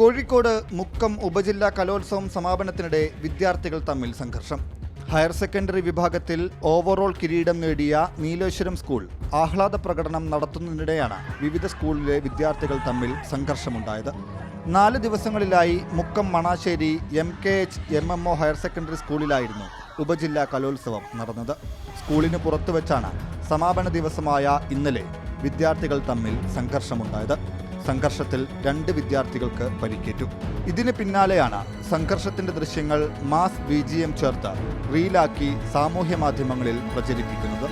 കോഴിക്കോട് മുക്കം ഉപജില്ലാ കലോത്സവം സമാപനത്തിനിടെ വിദ്യാർത്ഥികൾ തമ്മിൽ സംഘർഷം. ഹയർ സെക്കൻഡറി വിഭാഗത്തിൽ ഓവറോൾ കിരീടം നേടിയ നീലേശ്വരം സ്കൂൾ ആഹ്ലാദ പ്രകടനം നടത്തുന്നതിനിടെയാണ് വിവിധ സ്കൂളിലെ വിദ്യാർത്ഥികൾ തമ്മിൽ സംഘർഷമുണ്ടായത്. 4 ദിവസങ്ങളിലായി Mukkam Manassery MKH MMO higher secondary സ്കൂളിലായിരുന്നു ഉപജില്ലാ കലോത്സവം നടന്നത്. സ്കൂളിന് പുറത്തുവെച്ചാണ് സമാപന ദിവസമായ ഇന്നലെ വിദ്യാർത്ഥികൾ തമ്മിൽ സംഘർഷമുണ്ടായത്. സംഘർഷത്തിൽ 2 വിദ്യാർത്ഥികൾക്ക് പരിക്കേറ്റു. ഇതിന് പിന്നാലെയാണ് സംഘർഷത്തിന്റെ ദൃശ്യങ്ങൾ മാസ് BGM ചേർത്ത് റീലാക്കി സാമൂഹ്യ മാധ്യമങ്ങളിൽ പ്രചരിപ്പിക്കുന്നത്.